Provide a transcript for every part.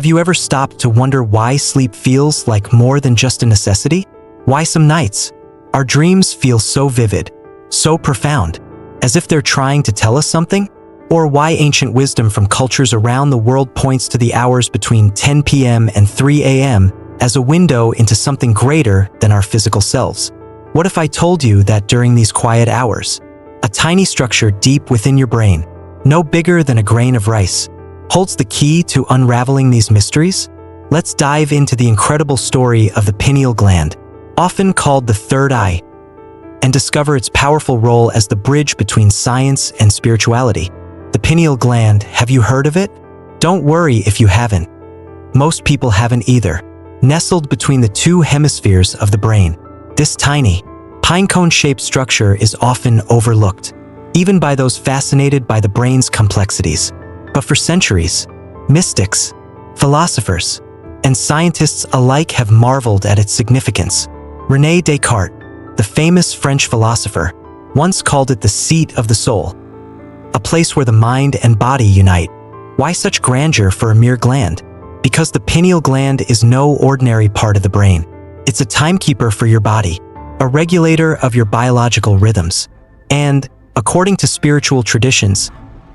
Have you ever stopped to wonder why sleep feels like more than just a necessity? Why some nights our dreams feel so vivid, so profound, as if they're trying to tell us something? Or why ancient wisdom from cultures around the world points to the hours between 10 p.m. and 3 a.m. as a window into something greater than our physical selves? What if I told you that during these quiet hours, a tiny structure deep within your brain, no bigger than a grain of rice, holds the key to unraveling these mysteries? Let's dive into the incredible story of the pineal gland, often called the third eye, and discover its powerful role as the bridge between science and spirituality. The pineal gland, have you heard of it? Don't worry if you haven't. Most people haven't either. Nestled between the two hemispheres of the brain, this tiny, pinecone-shaped structure is often overlooked, even by those fascinated by the brain's complexities. But for centuries, mystics, philosophers, and scientists alike have marveled at its significance. René Descartes, the famous French philosopher, once called it the seat of the soul, a place where the mind and body unite. Why such grandeur for a mere gland? Because the pineal gland is no ordinary part of the brain. It's a timekeeper for your body, a regulator of your biological rhythms, and, according to spiritual traditions,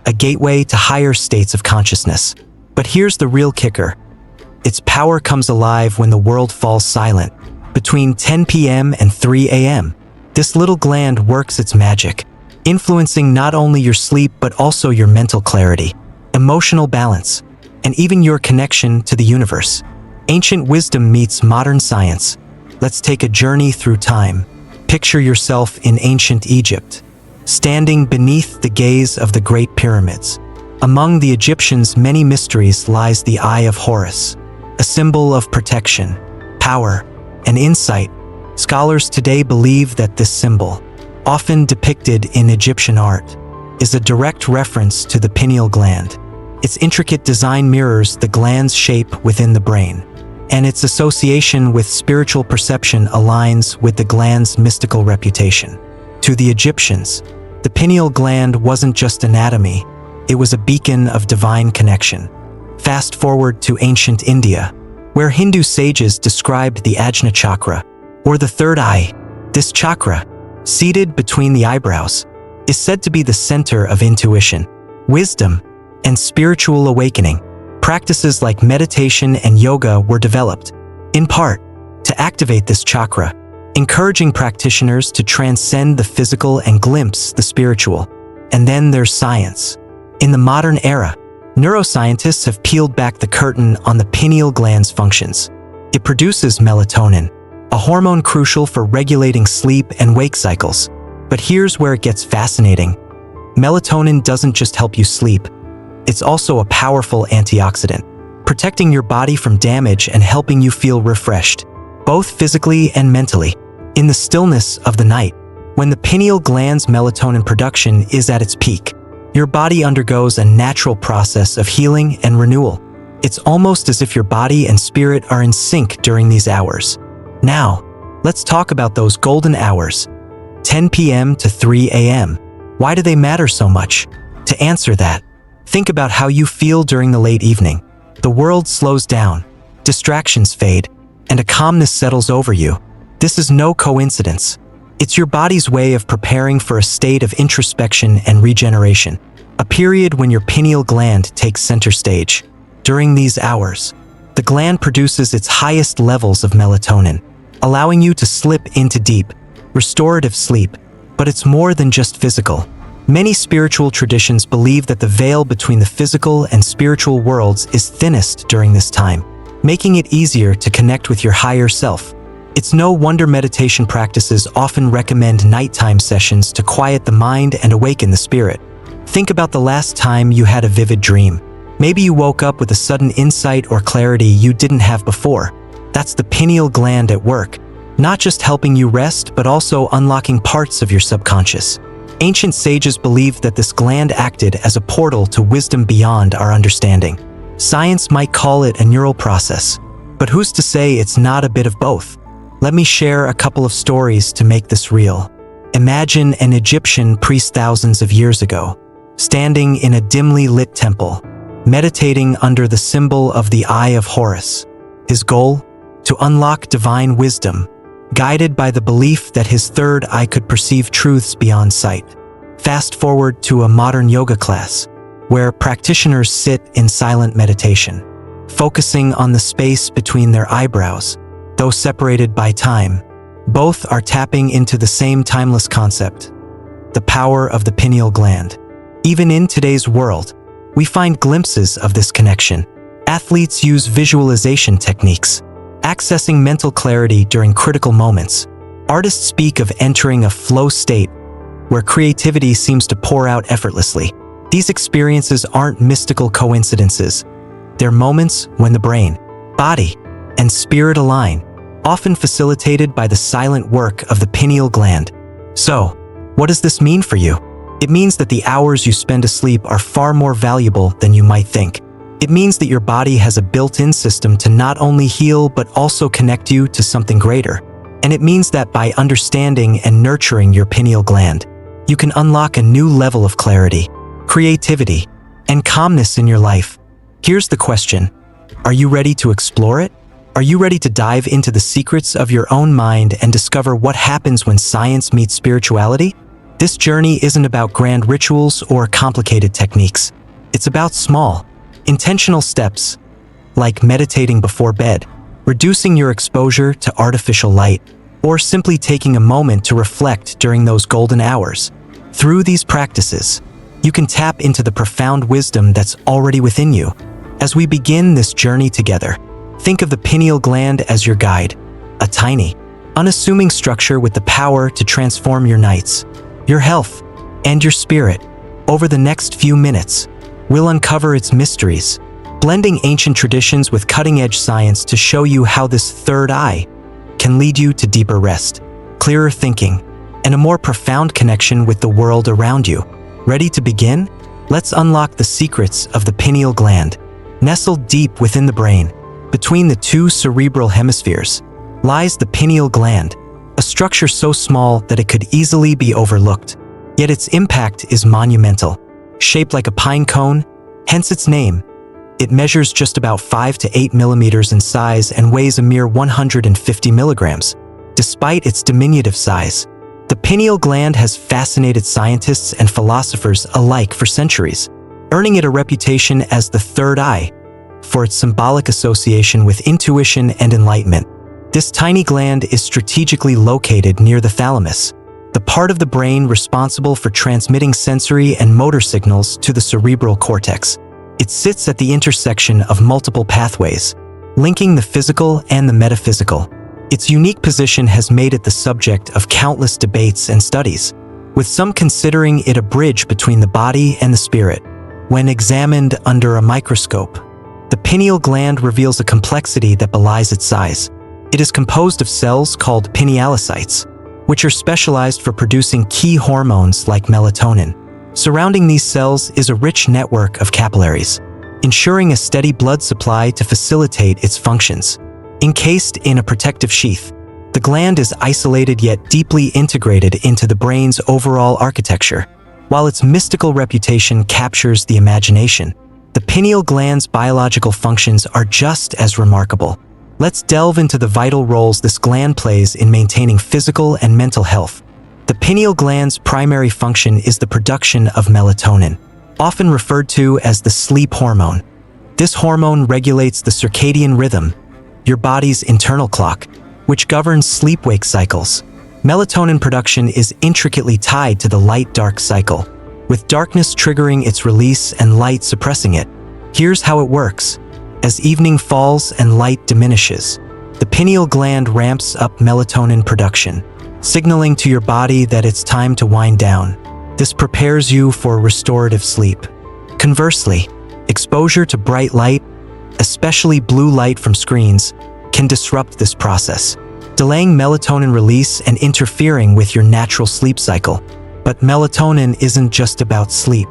a gateway to higher states of consciousness. But here's the real kicker. Its power comes alive when the world falls silent. Between 10 p.m. and 3 a.m., this little gland works its magic, influencing not only your sleep but also your mental clarity, emotional balance, and even your connection to the universe. Ancient wisdom meets modern science. Let's take a journey through time. Picture yourself in ancient Egypt, standing beneath the gaze of the Great Pyramids. Among the Egyptians' many mysteries lies the Eye of Horus, a symbol of protection, power, and insight. Scholars today believe that this symbol, often depicted in Egyptian art, is a direct reference to the pineal gland. Its intricate design mirrors the gland's shape within the brain, and its association with spiritual perception aligns with the gland's mystical reputation. To the Egyptians, the pineal gland wasn't just anatomy, it was a beacon of divine connection. Fast forward to ancient India, where Hindu sages described the Ajna chakra, or the third eye. This chakra, seated between the eyebrows, is said to be the center of intuition, wisdom, and spiritual awakening. Practices like meditation and yoga were developed, in part, to activate this chakra, encouraging practitioners to transcend the physical and glimpse the spiritual. And then there's science. In the modern era, neuroscientists have peeled back the curtain on the pineal gland's functions. It produces melatonin, a hormone crucial for regulating sleep and wake cycles. But here's where it gets fascinating. Melatonin doesn't just help you sleep. It's also a powerful antioxidant, protecting your body from damage and helping you feel refreshed, both physically and mentally. In the stillness of the night, when the pineal gland's melatonin production is at its peak, your body undergoes a natural process of healing and renewal. It's almost as if your body and spirit are in sync during these hours. Now, let's talk about those golden hours, 10 p.m. to 3 a.m. Why do they matter so much? To answer that, think about how you feel during the late evening. The world slows down, distractions fade, and a calmness settles over you. This is no coincidence. It's your body's way of preparing for a state of introspection and regeneration, a period when your pineal gland takes center stage. During these hours, the gland produces its highest levels of melatonin, allowing you to slip into deep, restorative sleep. But it's more than just physical. Many spiritual traditions believe that the veil between the physical and spiritual worlds is thinnest during this time, making it easier to connect with your higher self. It's no wonder meditation practices often recommend nighttime sessions to quiet the mind and awaken the spirit. Think about the last time you had a vivid dream. Maybe you woke up with a sudden insight or clarity you didn't have before. That's the pineal gland at work, not just helping you rest, but also unlocking parts of your subconscious. Ancient sages believed that this gland acted as a portal to wisdom beyond our understanding. Science might call it a neural process, but who's to say it's not a bit of both? Let me share a couple of stories to make this real. Imagine an Egyptian priest thousands of years ago, standing in a dimly lit temple, meditating under the symbol of the Eye of Horus. His goal? To unlock divine wisdom, guided by the belief that his third eye could perceive truths beyond sight. Fast forward to a modern yoga class, where practitioners sit in silent meditation, focusing on the space between their eyebrows. Though separated by time, both are tapping into the same timeless concept, the power of the pineal gland. Even in today's world, we find glimpses of this connection. Athletes use visualization techniques, accessing mental clarity during critical moments. Artists speak of entering a flow state, where creativity seems to pour out effortlessly. These experiences aren't mystical coincidences. They're moments when the brain, body, and spirit align, often facilitated by the silent work of the pineal gland. So, what does this mean for you? It means that the hours you spend asleep are far more valuable than you might think. It means that your body has a built-in system to not only heal but also connect you to something greater. And it means that by understanding and nurturing your pineal gland, you can unlock a new level of clarity, creativity, and calmness in your life. Here's the question: are you ready to explore it? Are you ready to dive into the secrets of your own mind and discover what happens when science meets spirituality? This journey isn't about grand rituals or complicated techniques. It's about small, intentional steps, like meditating before bed, reducing your exposure to artificial light, or simply taking a moment to reflect during those golden hours. Through these practices, you can tap into the profound wisdom that's already within you. As we begin this journey together, think of the pineal gland as your guide, a tiny, unassuming structure with the power to transform your nights, your health, and your spirit. Over the next few minutes, we'll uncover its mysteries, blending ancient traditions with cutting-edge science to show you how this third eye can lead you to deeper rest, clearer thinking, and a more profound connection with the world around you. Ready to begin? Let's unlock the secrets of the pineal gland. Nestled deep within the brain, between the two cerebral hemispheres, lies the pineal gland, a structure so small that it could easily be overlooked. Yet its impact is monumental. Shaped like a pine cone, hence its name, it measures just about 5 to 8 millimeters in size and weighs a mere 150 milligrams. Despite its diminutive size, the pineal gland has fascinated scientists and philosophers alike for centuries, earning it a reputation as the third eye for its symbolic association with intuition and enlightenment. This tiny gland is strategically located near the thalamus, the part of the brain responsible for transmitting sensory and motor signals to the cerebral cortex. It sits at the intersection of multiple pathways, linking the physical and the metaphysical. Its unique position has made it the subject of countless debates and studies, with some considering it a bridge between the body and the spirit. When examined under a microscope, the pineal gland reveals a complexity that belies its size. It is composed of cells called pinealocytes, which are specialized for producing key hormones like melatonin. Surrounding these cells is a rich network of capillaries, ensuring a steady blood supply to facilitate its functions. Encased in a protective sheath, the gland is isolated yet deeply integrated into the brain's overall architecture. While its mystical reputation captures the imagination, the pineal gland's biological functions are just as remarkable. Let's delve into the vital roles this gland plays in maintaining physical and mental health. The pineal gland's primary function is the production of melatonin, often referred to as the sleep hormone. This hormone regulates the circadian rhythm, your body's internal clock, which governs sleep-wake cycles. Melatonin production is intricately tied to the light-dark cycle, with darkness triggering its release and light suppressing it. Here's how it works. As evening falls and light diminishes, the pineal gland ramps up melatonin production, signaling to your body that it's time to wind down. This prepares you for restorative sleep. Conversely, exposure to bright light, especially blue light from screens, can disrupt this process, delaying melatonin release and interfering with your natural sleep cycle. But melatonin isn't just about sleep.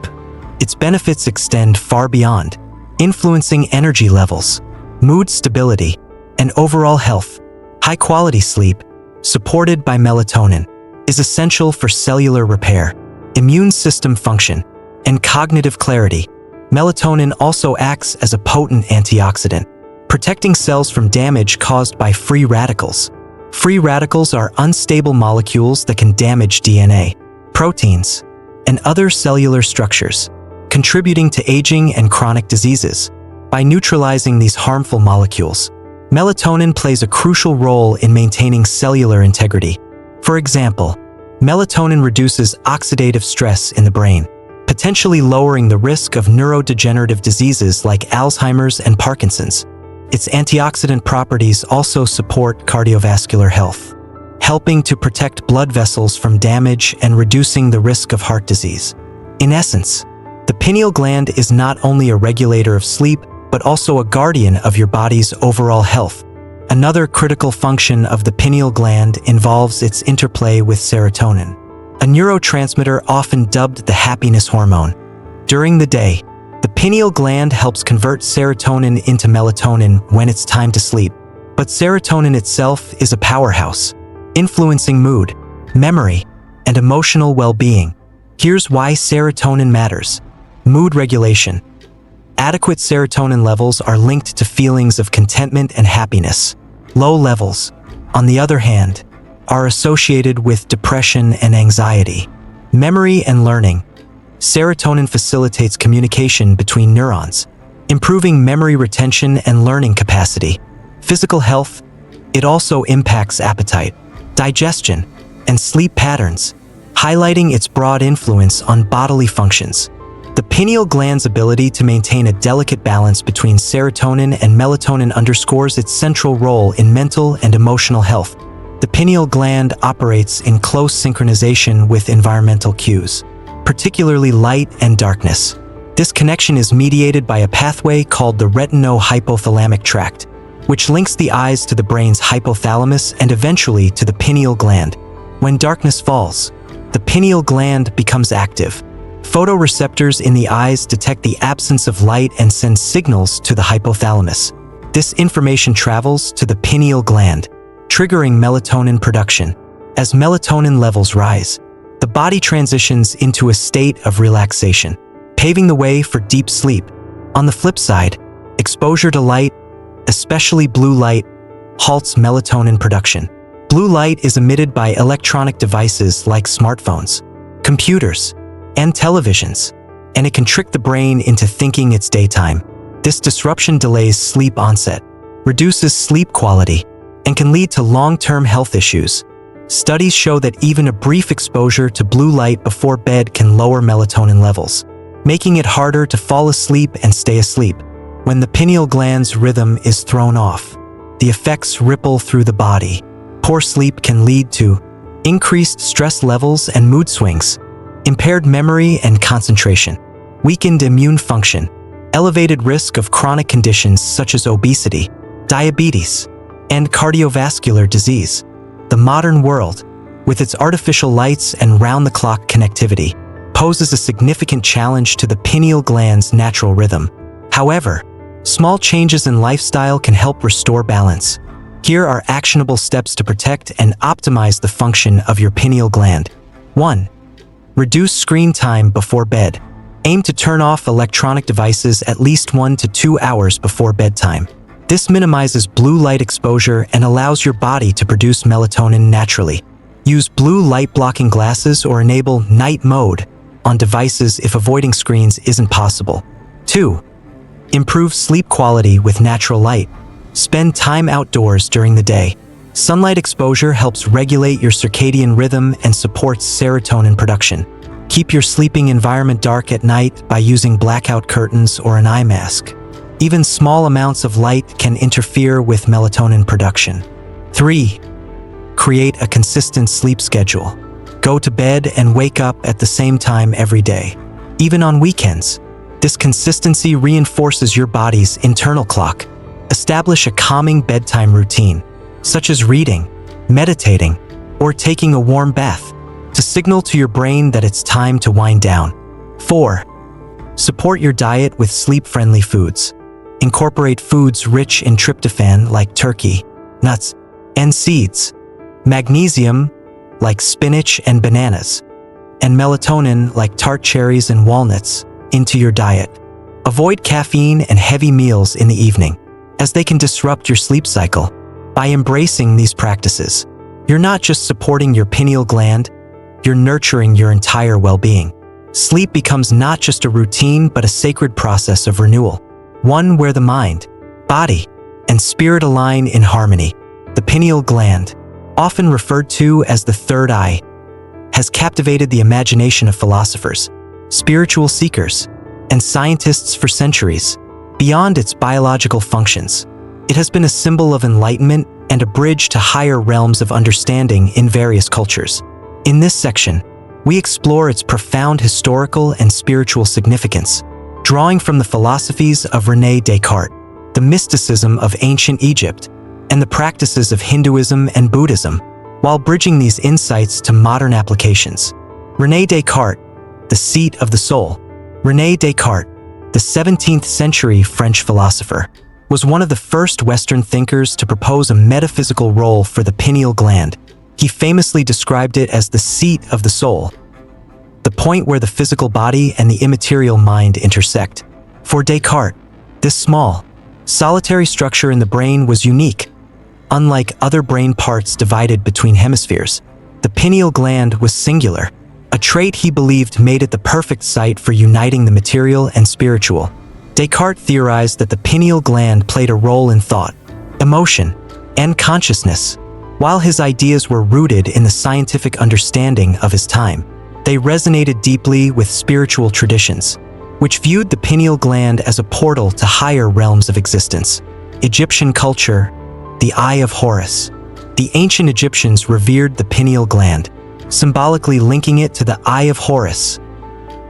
Its benefits extend far beyond, influencing energy levels, mood stability, and overall health. High-quality sleep, supported by melatonin, is essential for cellular repair, immune system function, and cognitive clarity. Melatonin also acts as a potent antioxidant, protecting cells from damage caused by free radicals. Free radicals are unstable molecules that can damage DNA, proteins, and other cellular structures, contributing to aging and chronic diseases. By neutralizing these harmful molecules, melatonin plays a crucial role in maintaining cellular integrity. For example, melatonin reduces oxidative stress in the brain, potentially lowering the risk of neurodegenerative diseases like Alzheimer's and Parkinson's. Its antioxidant properties also support cardiovascular health, helping to protect blood vessels from damage and reducing the risk of heart disease. In essence, the pineal gland is not only a regulator of sleep, but also a guardian of your body's overall health. Another critical function of the pineal gland involves its interplay with serotonin, a neurotransmitter often dubbed the happiness hormone. During the day, the pineal gland helps convert serotonin into melatonin when it's time to sleep. But serotonin itself is a powerhouse, influencing mood, memory, and emotional well-being. Here's why serotonin matters. Mood regulation. Adequate serotonin levels are linked to feelings of contentment and happiness. Low levels, on the other hand, are associated with depression and anxiety. Memory and learning. Serotonin facilitates communication between neurons, improving memory retention and learning capacity. Physical health. It also impacts appetite, digestion, and sleep patterns, highlighting its broad influence on bodily functions. The pineal gland's ability to maintain a delicate balance between serotonin and melatonin underscores its central role in mental and emotional health. The pineal gland operates in close synchronization with environmental cues, particularly light and darkness. This connection is mediated by a pathway called the retino-hypothalamic tract, which links the eyes to the brain's hypothalamus and eventually to the pineal gland. When darkness falls, the pineal gland becomes active. Photoreceptors in the eyes detect the absence of light and send signals to the hypothalamus. This information travels to the pineal gland, triggering melatonin production. As melatonin levels rise, the body transitions into a state of relaxation, paving the way for deep sleep. On the flip side, exposure to light, especially blue light, halts melatonin production. Blue light is emitted by electronic devices like smartphones, computers, and televisions, and it can trick the brain into thinking it's daytime. This disruption delays sleep onset, reduces sleep quality, and can lead to long-term health issues. Studies show that even a brief exposure to blue light before bed can lower melatonin levels, making it harder to fall asleep and stay asleep. When the pineal gland's rhythm is thrown off, the effects ripple through the body. Poor sleep can lead to increased stress levels and mood swings, impaired memory and concentration, weakened immune function, elevated risk of chronic conditions such as obesity, diabetes, and cardiovascular disease. The modern world, with its artificial lights and round-the-clock connectivity, poses a significant challenge to the pineal gland's natural rhythm. However, small changes in lifestyle can help restore balance. Here are actionable steps to protect and optimize the function of your pineal gland. 1. Reduce screen time before bed. Aim to turn off electronic devices at least 1 to 2 hours before bedtime. This minimizes blue light exposure and allows your body to produce melatonin naturally. Use blue light blocking glasses or enable night mode on devices if avoiding screens isn't possible. 2. Improve sleep quality with natural light. Spend time outdoors during the day. Sunlight exposure helps regulate your circadian rhythm and supports serotonin production. Keep your sleeping environment dark at night by using blackout curtains or an eye mask. Even small amounts of light can interfere with melatonin production. 3. Create a consistent sleep schedule. Go to bed and wake up at the same time every day, even on weekends. This consistency reinforces your body's internal clock. Establish a calming bedtime routine, such as reading, meditating, or taking a warm bath, to signal to your brain that it's time to wind down. 4. Support your diet with sleep-friendly foods. Incorporate foods rich in tryptophan like turkey, nuts, and seeds, magnesium like spinach and bananas, and melatonin like tart cherries and walnuts into your diet. Avoid caffeine and heavy meals in the evening, as they can disrupt your sleep cycle. By embracing these practices, you're not just supporting your pineal gland, you're nurturing your entire well-being. Sleep becomes not just a routine but a sacred process of renewal, one where the mind, body, and spirit align in harmony. The pineal gland, often referred to as the third eye, has captivated the imagination of philosophers, spiritual seekers, and scientists for centuries. Beyond its biological functions, it has been a symbol of enlightenment and a bridge to higher realms of understanding in various cultures. In this section, we explore its profound historical and spiritual significance, drawing from the philosophies of René Descartes, the mysticism of ancient Egypt, and the practices of Hinduism and Buddhism, while bridging these insights to modern applications. René Descartes, the seat of the soul. René Descartes, the 17th century French philosopher, was one of the first Western thinkers to propose a metaphysical role for the pineal gland. He famously described it as the seat of the soul, the point where the physical body and the immaterial mind intersect. For Descartes, this small, solitary structure in the brain was unique. Unlike other brain parts divided between hemispheres, the pineal gland was singular, a trait he believed made it the perfect site for uniting the material and spiritual. Descartes theorized that the pineal gland played a role in thought, emotion, and consciousness. While his ideas were rooted in the scientific understanding of his time, they resonated deeply with spiritual traditions, which viewed the pineal gland as a portal to higher realms of existence. Egyptian culture, the Eye of Horus. The ancient Egyptians revered the pineal gland, symbolically linking it to the Eye of Horus,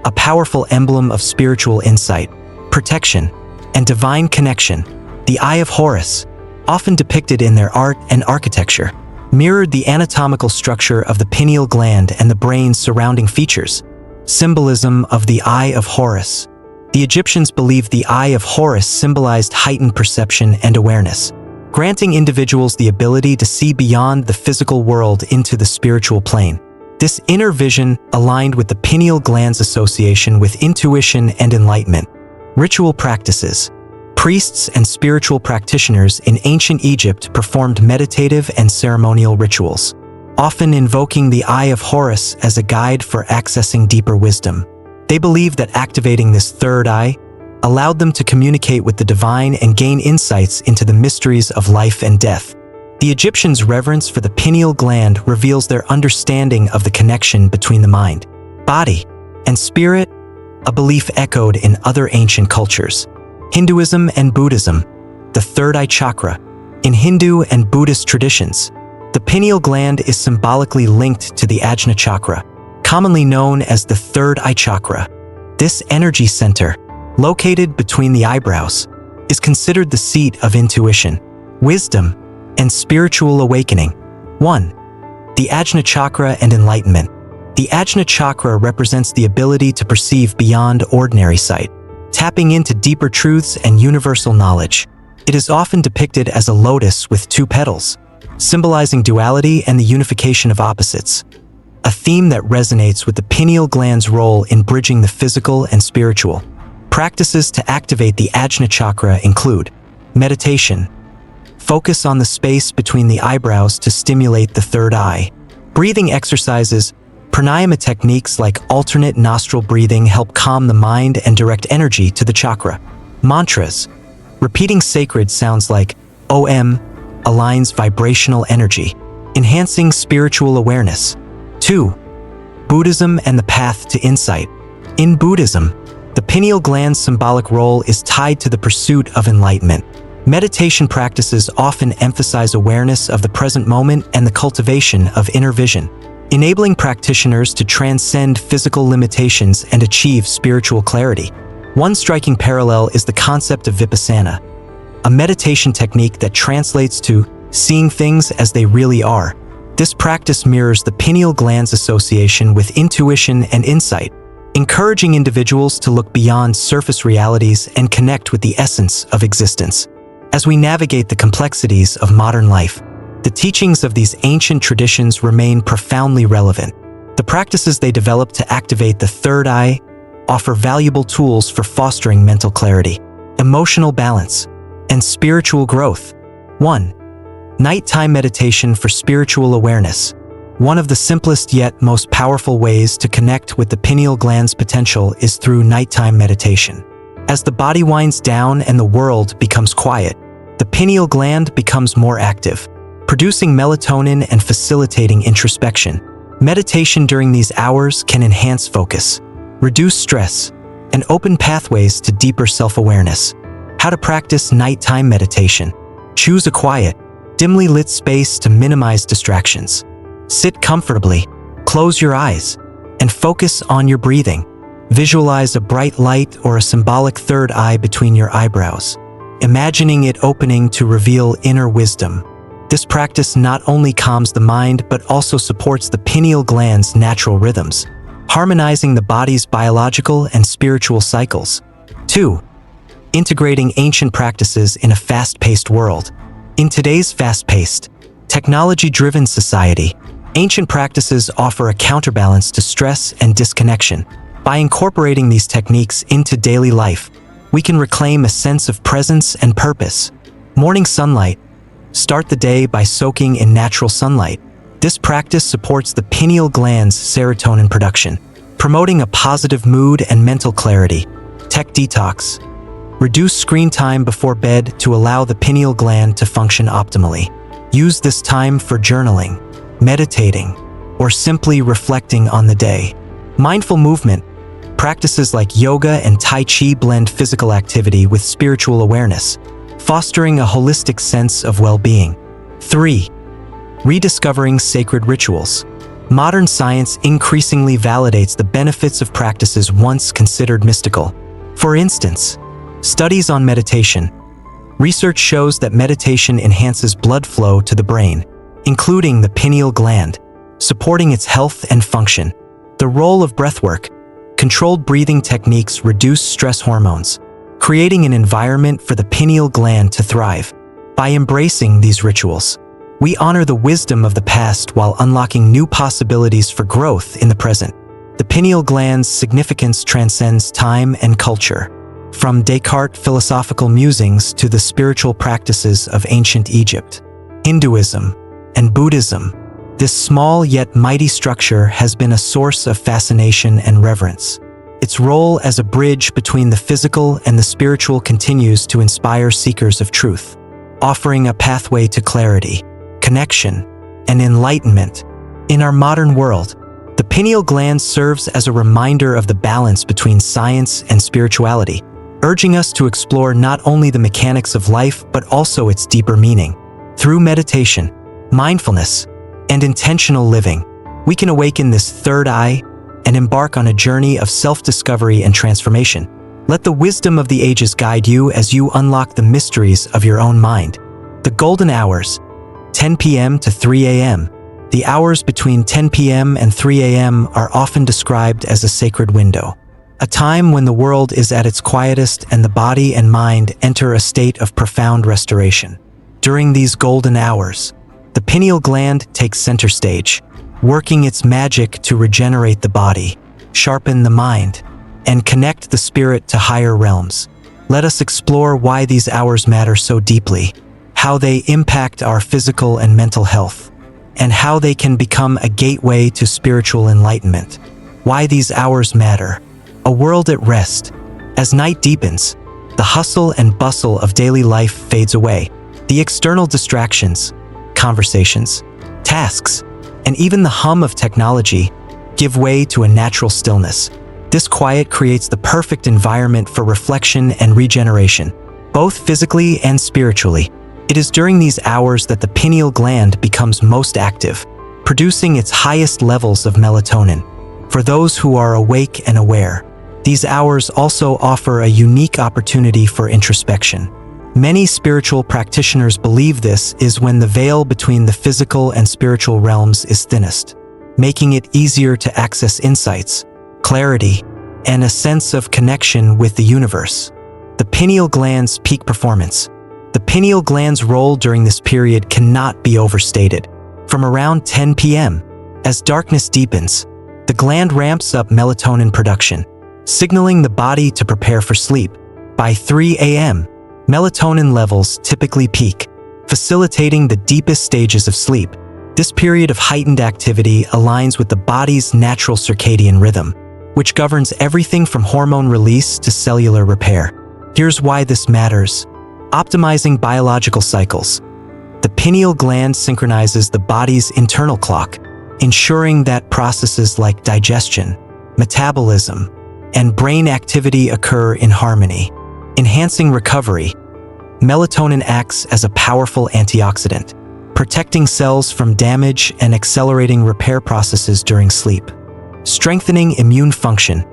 a powerful emblem of spiritual insight, protection, and divine connection. The Eye of Horus, often depicted in their art and architecture, mirrored the anatomical structure of the pineal gland and the brain's surrounding features. Symbolism of the Eye of Horus. The Egyptians believed the Eye of Horus symbolized heightened perception and awareness, granting individuals the ability to see beyond the physical world into the spiritual plane. This inner vision aligned with the pineal gland's association with intuition and enlightenment. Ritual practices. Priests and spiritual practitioners in ancient Egypt performed meditative and ceremonial rituals, often invoking the Eye of Horus as a guide for accessing deeper wisdom. They believed that activating this third eye allowed them to communicate with the divine and gain insights into the mysteries of life and death. The Egyptians' reverence for the pineal gland reveals their understanding of the connection between the mind, body, and spirit, a belief echoed in other ancient cultures. Hinduism and Buddhism. The third eye chakra. In Hindu and Buddhist traditions, the pineal gland is symbolically linked to the Ajna chakra, commonly known as the third eye chakra. This energy center, located between the eyebrows, is considered the seat of intuition, wisdom, and spiritual awakening. 1. The Ajna chakra and enlightenment. The Ajna chakra represents the ability to perceive beyond ordinary sight, tapping into deeper truths and universal knowledge. It is often depicted as a lotus with two petals, symbolizing duality and the unification of opposites, a theme that resonates with the pineal gland's role in bridging the physical and spiritual. Practices to activate the Ajna chakra include meditation. Focus on the space between the eyebrows to stimulate the third eye. Breathing exercises. Pranayama techniques like alternate nostril breathing help calm the mind and direct energy to the chakra. Mantras. Repeating sacred sounds like Om aligns vibrational energy, enhancing spiritual awareness. 2. Buddhism and the path to insight. In Buddhism, the pineal gland's symbolic role is tied to the pursuit of enlightenment. Meditation practices often emphasize awareness of the present moment and the cultivation of inner vision, enabling practitioners to transcend physical limitations and achieve spiritual clarity. One striking parallel is the concept of vipassana, a meditation technique that translates to seeing things as they really are. This practice mirrors the pineal gland's association with intuition and insight, encouraging individuals to look beyond surface realities and connect with the essence of existence. As we navigate the complexities of modern life, the teachings of these ancient traditions remain profoundly relevant. The practices they developed to activate the third eye, offer valuable tools for fostering mental clarity, emotional balance, and spiritual growth. 1. Nighttime meditation for spiritual awareness. One of the simplest yet most powerful ways to connect with the pineal gland's potential is through nighttime meditation. As the body winds down and the world becomes quiet, the pineal gland becomes more active, producing melatonin and facilitating introspection. Meditation during these hours can enhance focus, reduce stress, and open pathways to deeper self-awareness. How to practice nighttime meditation. Choose a quiet, dimly lit space to minimize distractions. Sit comfortably, close your eyes, and focus on your breathing. Visualize a bright light or a symbolic third eye between your eyebrows, imagining it opening to reveal inner wisdom. This practice not only calms the mind but also supports the pineal gland's natural rhythms, harmonizing the body's biological and spiritual cycles. 2. Integrating ancient practices in a fast-paced world. In today's fast-paced, technology-driven society, ancient practices offer a counterbalance to stress and disconnection. By incorporating these techniques into daily life, we can reclaim a sense of presence and purpose. Morning sunlight. Start the day by soaking in natural sunlight. This practice supports the pineal gland's serotonin production, promoting a positive mood and mental clarity. Tech detox. Reduce screen time before bed to allow the pineal gland to function optimally. Use this time for journaling, meditating, or simply reflecting on the day. Mindful movement. Practices like yoga and Tai Chi blend physical activity with spiritual awareness, fostering a holistic sense of well-being. 3. Rediscovering sacred rituals. Modern science increasingly validates the benefits of practices once considered mystical. For instance, studies on meditation. Research shows that meditation enhances blood flow to the brain, including the pineal gland, supporting its health and function. The role of breathwork. Controlled breathing techniques reduce stress hormones, creating an environment for the pineal gland to thrive. By embracing these rituals, we honor the wisdom of the past while unlocking new possibilities for growth in the present. The pineal gland's significance transcends time and culture. From Descartes' philosophical musings to the spiritual practices of ancient Egypt, Hinduism, and Buddhism, this small yet mighty structure has been a source of fascination and reverence. Its role as a bridge between the physical and the spiritual continues to inspire seekers of truth, offering a pathway to clarity, connection, and enlightenment. In our modern world, the pineal gland serves as a reminder of the balance between science and spirituality, urging us to explore not only the mechanics of life but also its deeper meaning. Through meditation, mindfulness, and intentional living, we can awaken this third eye and embark on a journey of self-discovery and transformation. Let the wisdom of the ages guide you as you unlock the mysteries of your own mind. The golden hours, 10 p.m. to 3 a.m. The hours between 10 p.m. and 3 a.m. are often described as a sacred window, a time when the world is at its quietest and the body and mind enter a state of profound restoration. During these golden hours, the pineal gland takes center stage, working its magic to regenerate the body, sharpen the mind, and connect the spirit to higher realms. Let us explore why these hours matter so deeply, how they impact our physical and mental health, and how they can become a gateway to spiritual enlightenment. Why these hours matter. A world at rest. As night deepens, the hustle and bustle of daily life fades away. The external distractions, conversations, tasks, and even the hum of technology give way to a natural stillness. This quiet creates the perfect environment for reflection and regeneration, both physically and spiritually. It is during these hours that the pineal gland becomes most active, producing its highest levels of melatonin. For those who are awake and aware, these hours also offer a unique opportunity for introspection. Many spiritual practitioners believe this is when the veil between the physical and spiritual realms is thinnest, making it easier to access insights, clarity, and a sense of connection with the universe. The pineal gland's peak performance. The pineal gland's role during this period cannot be overstated. From around 10 p.m., as darkness deepens, the gland ramps up melatonin production, signaling the body to prepare for sleep. By 3 a.m., melatonin levels typically peak, facilitating the deepest stages of sleep. This period of heightened activity aligns with the body's natural circadian rhythm, which governs everything from hormone release to cellular repair. Here's why this matters. Optimizing biological cycles. The pineal gland synchronizes the body's internal clock, ensuring that processes like digestion, metabolism, and brain activity occur in harmony. Enhancing recovery. Melatonin acts as a powerful antioxidant, protecting cells from damage and accelerating repair processes during sleep. Strengthening immune function.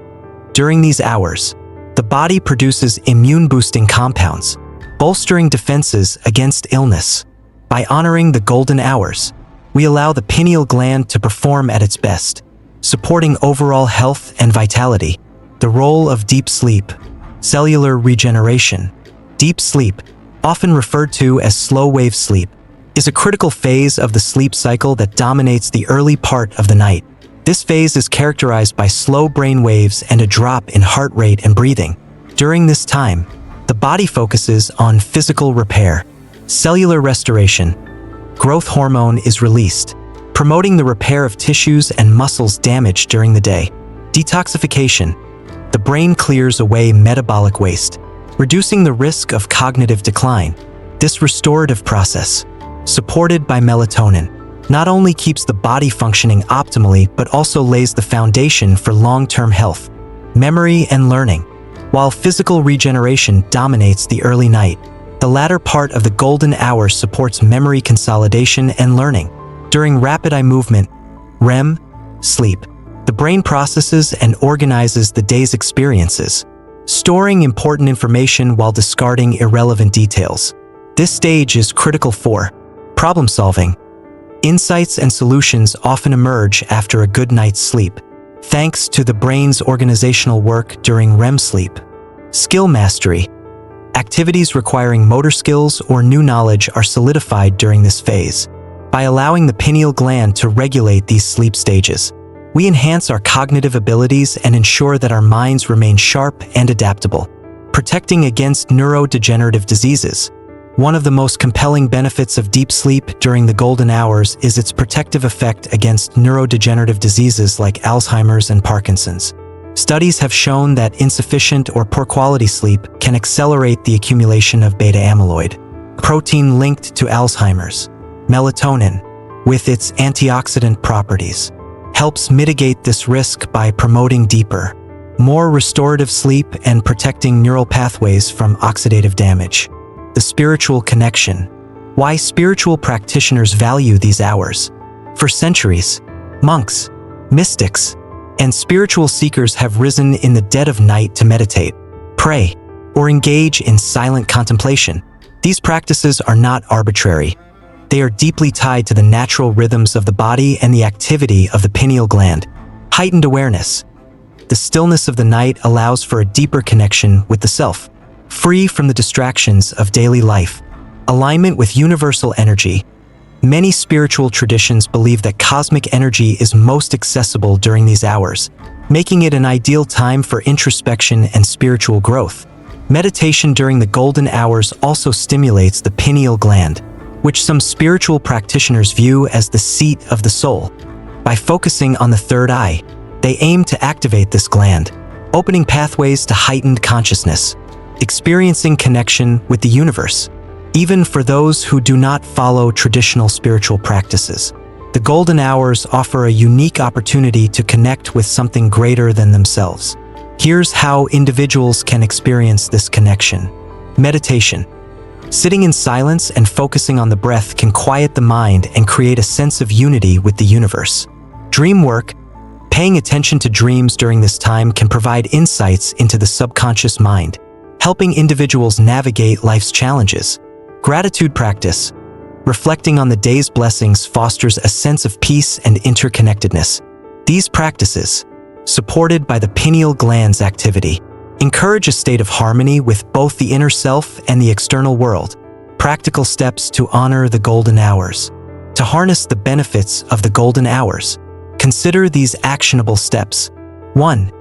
During these hours, the body produces immune-boosting compounds, bolstering defenses against illness. By honoring the golden hours, we allow the pineal gland to perform at its best, supporting overall health and vitality. The role of deep sleep. Cellular regeneration. Deep sleep, often referred to as slow-wave sleep, is a critical phase of the sleep cycle that dominates the early part of the night. This phase is characterized by slow brain waves and a drop in heart rate and breathing. During this time, the body focuses on physical repair, cellular restoration. Growth hormone is released, promoting the repair of tissues and muscles damaged during the day. Detoxification. The brain clears away metabolic waste, reducing the risk of cognitive decline. This restorative process, supported by melatonin, not only keeps the body functioning optimally but also lays the foundation for long-term health, memory, and learning. While physical regeneration dominates the early night, the latter part of the golden hours supports memory consolidation and learning. During rapid eye movement, REM, sleep, the brain processes and organizes the day's experiences, storing important information while discarding irrelevant details. This stage is critical for problem solving. Insights and solutions often emerge after a good night's sleep, thanks to the brain's organizational work during REM sleep. Skill mastery. Activities requiring motor skills or new knowledge are solidified during this phase. By allowing the pineal gland to regulate these sleep stages, we enhance our cognitive abilities and ensure that our minds remain sharp and adaptable, protecting against neurodegenerative diseases. One of the most compelling benefits of deep sleep during the golden hours is its protective effect against neurodegenerative diseases like Alzheimer's and Parkinson's. Studies have shown that insufficient or poor quality sleep can accelerate the accumulation of beta amyloid, protein linked to Alzheimer's. Melatonin, with its antioxidant properties, helps mitigate this risk by promoting deeper, more restorative sleep and protecting neural pathways from oxidative damage. The spiritual connection. Why spiritual practitioners value these hours. For centuries, monks, mystics, and spiritual seekers have risen in the dead of night to meditate, pray, or engage in silent contemplation. These practices are not arbitrary. They are deeply tied to the natural rhythms of the body and the activity of the pineal gland. Heightened awareness. The stillness of the night allows for a deeper connection with the self, free from the distractions of daily life. Alignment with universal energy. Many spiritual traditions believe that cosmic energy is most accessible during these hours, making it an ideal time for introspection and spiritual growth. Meditation during the golden hours also stimulates the pineal gland, which some spiritual practitioners view as the seat of the soul. By focusing on the third eye, they aim to activate this gland, opening pathways to heightened consciousness, experiencing connection with the universe. Even for those who do not follow traditional spiritual practices, the golden hours offer a unique opportunity to connect with something greater than themselves. Here's how individuals can experience this connection. Meditation. Sitting in silence and focusing on the breath can quiet the mind and create a sense of unity with the universe. Dream work. Paying attention to dreams during this time can provide insights into the subconscious mind, helping individuals navigate life's challenges. Gratitude practice. Reflecting on the day's blessings fosters a sense of peace and interconnectedness. These practices, supported by the pineal gland's activity, encourage a state of harmony with both the inner self and the external world. Practical steps to honor the golden hours. To harness the benefits of the golden hours, consider these actionable steps. 1.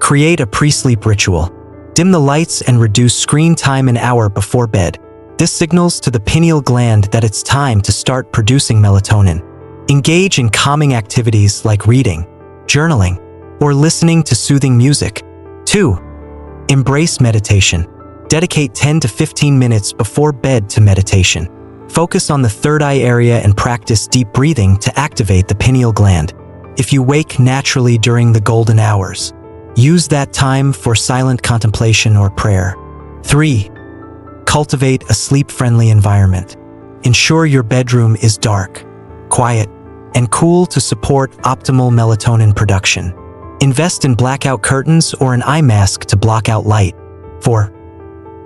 Create a pre-sleep ritual. Dim the lights and reduce screen time an hour before bed. This signals to the pineal gland that it's time to start producing melatonin. Engage in calming activities like reading, journaling, or listening to soothing music. 2. Embrace meditation. Dedicate 10 to 15 minutes before bed to meditation. Focus on the third eye area and practice deep breathing to activate the pineal gland. If you wake naturally during the golden hours, use that time for silent contemplation or prayer. 3. Cultivate a sleep-friendly environment. Ensure your bedroom is dark, quiet, and cool to support optimal melatonin production. Invest in blackout curtains or an eye mask to block out light. 4.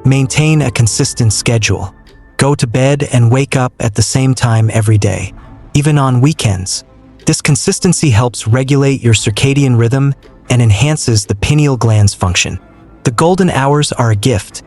Maintain a consistent schedule. Go to bed and wake up at the same time every day, even on weekends. This consistency helps regulate your circadian rhythm and enhances the pineal gland's function. The golden hours are a gift,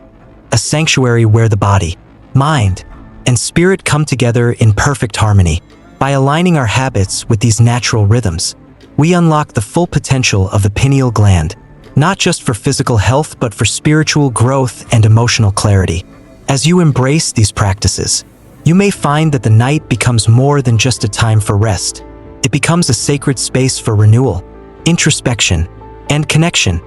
a sanctuary where the body, mind, and spirit come together in perfect harmony. By aligning our habits with these natural rhythms, we unlock the full potential of the pineal gland, not just for physical health but for spiritual growth and emotional clarity. As you embrace these practices, you may find that the night becomes more than just a time for rest. It becomes a sacred space for renewal, introspection, and connection,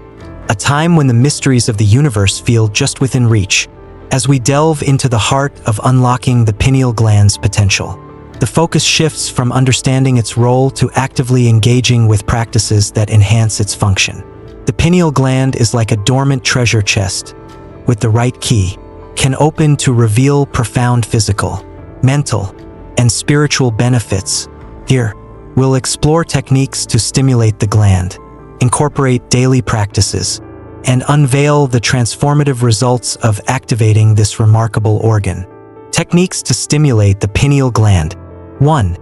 a time when the mysteries of the universe feel just within reach. As we delve into the heart of unlocking the pineal gland's potential, the focus shifts from understanding its role to actively engaging with practices that enhance its function. The pineal gland is like a dormant treasure chest. With the right key, can open to reveal profound physical, mental, and spiritual benefits. Here, we'll explore techniques to stimulate the gland, incorporate daily practices, and unveil the transformative results of activating this remarkable organ. Techniques to stimulate the pineal gland. 1.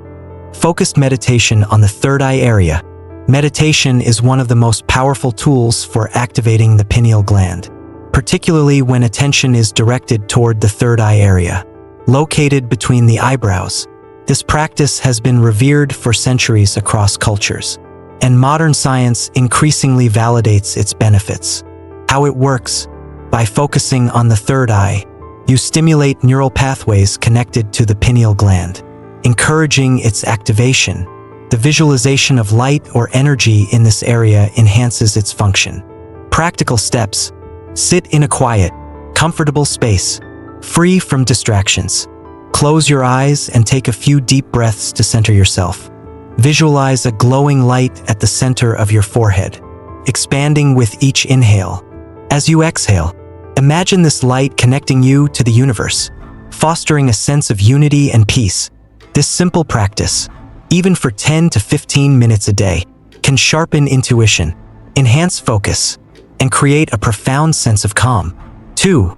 Focused meditation on the third eye area. Meditation is one of the most powerful tools for activating the pineal gland, particularly when attention is directed toward the third eye area, located between the eyebrows. This practice has been revered for centuries across cultures, and modern science increasingly validates its benefits. How it works? By focusing on the third eye, you stimulate neural pathways connected to the pineal gland, encouraging its activation. The visualization of light or energy in this area enhances its function. Practical steps. Sit in a quiet, comfortable space, free from distractions. Close your eyes and take a few deep breaths to center yourself. Visualize a glowing light at the center of your forehead, expanding with each inhale. As you exhale, imagine this light connecting you to the universe, fostering a sense of unity and peace. This simple practice, even for 10 to 15 minutes a day, can sharpen intuition, enhance focus, and create a profound sense of calm. 2.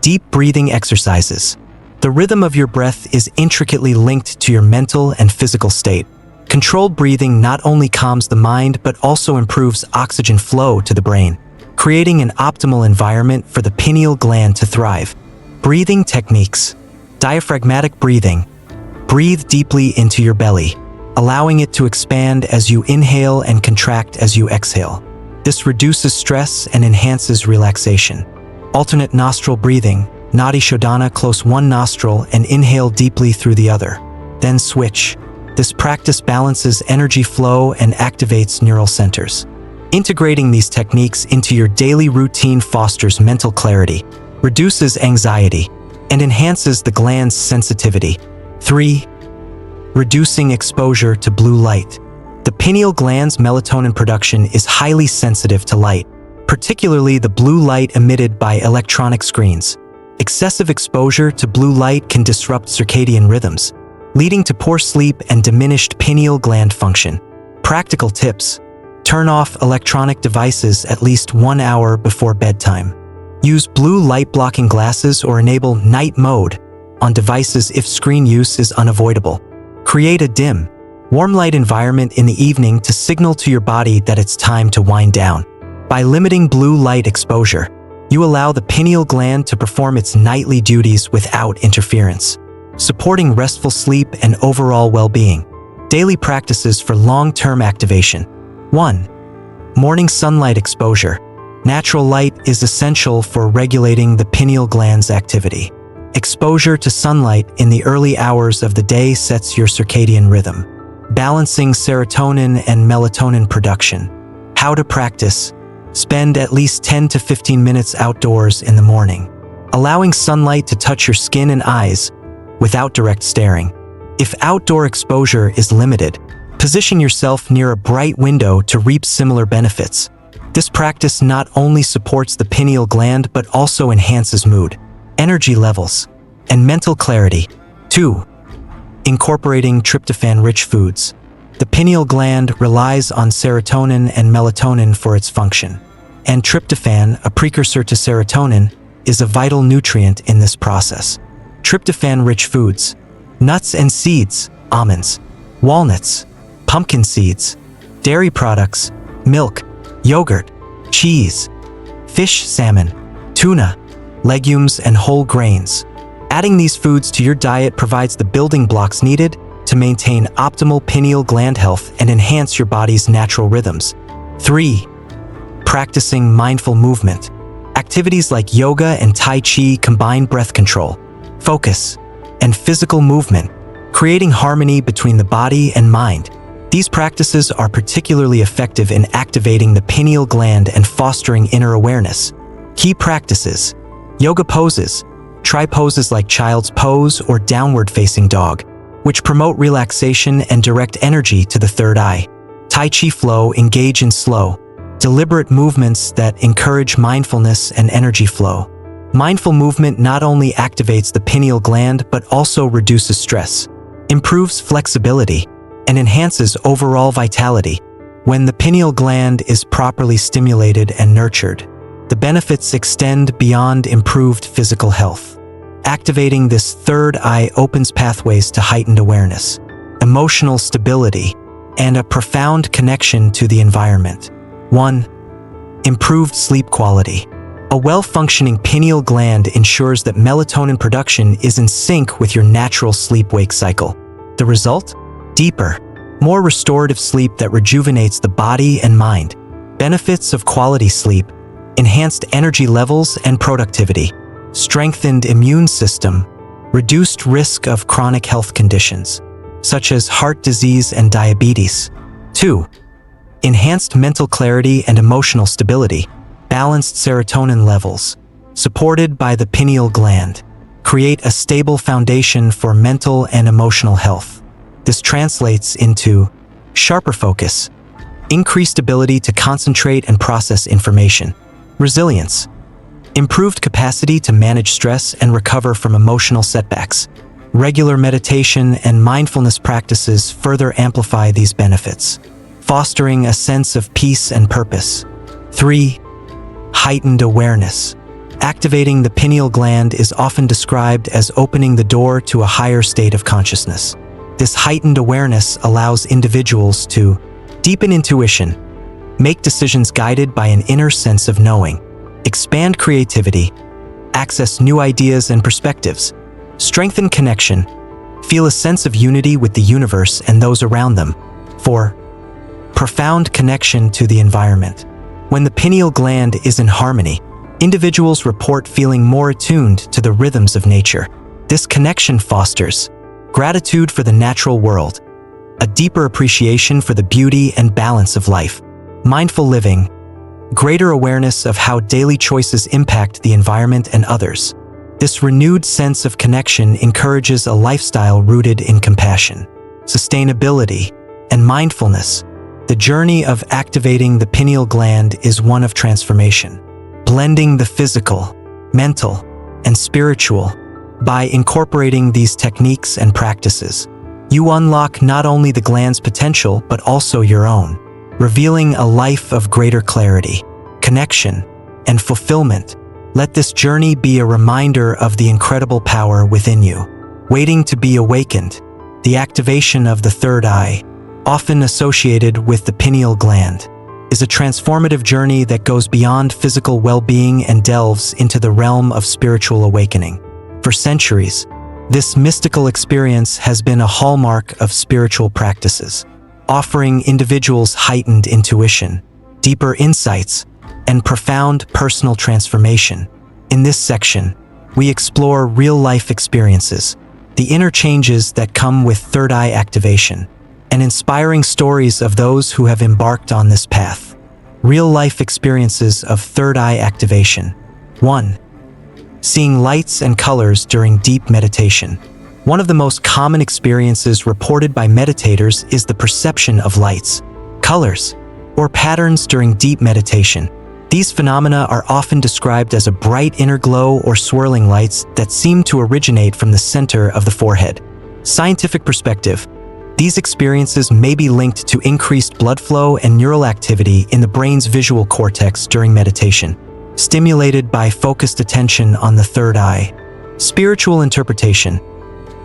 Deep breathing exercises. The rhythm of your breath is intricately linked to your mental and physical state. Controlled breathing not only calms the mind but also improves oxygen flow to the brain, creating an optimal environment for the pineal gland to thrive. Breathing techniques. Diaphragmatic breathing. Breathe deeply into your belly, allowing it to expand as you inhale and contract as you exhale. This reduces stress and enhances relaxation. Alternate nostril breathing. Nadi Shodhana, close one nostril and inhale deeply through the other. Then switch. This practice balances energy flow and activates neural centers. Integrating these techniques into your daily routine fosters mental clarity, reduces anxiety, and enhances the gland's sensitivity. 3. Reducing exposure to blue light. The pineal gland's melatonin production is highly sensitive to light, particularly the blue light emitted by electronic screens. Excessive exposure to blue light can disrupt circadian rhythms, leading to poor sleep and diminished pineal gland function. Practical tips. Turn off electronic devices at least 1 hour before bedtime. Use blue light blocking glasses or enable night mode on devices if screen use is unavoidable. Create a dim, warm light environment in the evening to signal to your body that it's time to wind down. By limiting blue light exposure, you allow the pineal gland to perform its nightly duties without interference, supporting restful sleep and overall well-being. Daily practices for long-term activation. 1. Morning sunlight exposure. Natural light is essential for regulating the pineal gland's activity. Exposure to sunlight in the early hours of the day sets your circadian rhythm, balancing serotonin and melatonin production. How to practice. Spend at least 10 to 15 minutes outdoors in the morning, allowing sunlight to touch your skin and eyes without direct staring. If outdoor exposure is limited, position yourself near a bright window to reap similar benefits. This practice not only supports the pineal gland but also enhances mood, energy levels, and mental clarity. 2. Incorporating tryptophan-rich foods. The pineal gland relies on serotonin and melatonin for its function, and tryptophan, a precursor to serotonin, is a vital nutrient in this process. Tryptophan-rich foods: nuts and seeds, almonds, walnuts, pumpkin seeds, dairy products, milk, yogurt, cheese, fish, salmon, tuna, legumes, and whole grains. Adding these foods to your diet provides the building blocks needed to maintain optimal pineal gland health and enhance your body's natural rhythms. 3. Practicing mindful movement. Activities like yoga and Tai Chi combine breath control, focus, and physical movement, creating harmony between the body and mind. These practices are particularly effective in activating the pineal gland and fostering inner awareness. Key practices: yoga poses. Try poses like child's pose or downward-facing dog, which promote relaxation and direct energy to the third eye. Tai Chi flow. Engage in slow, deliberate movements that encourage mindfulness and energy flow. Mindful movement not only activates the pineal gland but also reduces stress, improves flexibility, and enhances overall vitality. When the pineal gland is properly stimulated and nurtured, the benefits extend beyond improved physical health. Activating this third eye opens pathways to heightened awareness, emotional stability, and a profound connection to the environment. 1. Improved sleep quality. A well-functioning pineal gland ensures that melatonin production is in sync with your natural sleep-wake cycle. The result? Deeper, more restorative sleep that rejuvenates the body and mind. Benefits of quality sleep: enhanced energy levels and productivity, strengthened immune system, reduced risk of chronic health conditions, such as heart disease and diabetes. 2. Enhanced mental clarity and emotional stability. Balanced serotonin levels, supported by the pineal gland, create a stable foundation for mental and emotional health. This translates into sharper focus, increased ability to concentrate and process information, resilience, improved capacity to manage stress and recover from emotional setbacks. Regular meditation and mindfulness practices further amplify these benefits, fostering a sense of peace and purpose. 3. Heightened awareness. Activating the pineal gland is often described as opening the door to a higher state of consciousness. This heightened awareness allows individuals to deepen intuition, make decisions guided by an inner sense of knowing, expand creativity, access new ideas and perspectives, strengthen connection, feel a sense of unity with the universe and those around them. 4. Profound connection to the environment. When the pineal gland is in harmony, individuals report feeling more attuned to the rhythms of nature. This connection fosters gratitude for the natural world, a deeper appreciation for the beauty and balance of life, mindful living, greater awareness of how daily choices impact the environment and others. This renewed sense of connection encourages a lifestyle rooted in compassion, sustainability, and mindfulness. The journey of activating the pineal gland is one of transformation, blending the physical, mental, and spiritual. By incorporating these techniques and practices, you unlock not only the gland's potential but also your own, revealing a life of greater clarity, connection, and fulfillment. Let this journey be a reminder of the incredible power within you, waiting to be awakened. The activation of the third eye, often associated with the pineal gland, is a transformative journey that goes beyond physical well-being and delves into the realm of spiritual awakening. For centuries, this mystical experience has been a hallmark of spiritual practices, offering individuals heightened intuition, deeper insights, and profound personal transformation. In this section, we explore real-life experiences, the inner changes that come with third eye activation, and inspiring stories of those who have embarked on this path. Real-life experiences of third eye activation. 1. Seeing lights and colors during deep meditation. One of the most common experiences reported by meditators is the perception of lights, colors, or patterns during deep meditation. These phenomena are often described as a bright inner glow or swirling lights that seem to originate from the center of the forehead. Scientific perspective. These experiences may be linked to increased blood flow and neural activity in the brain's visual cortex during meditation, stimulated by focused attention on the third eye. Spiritual interpretation.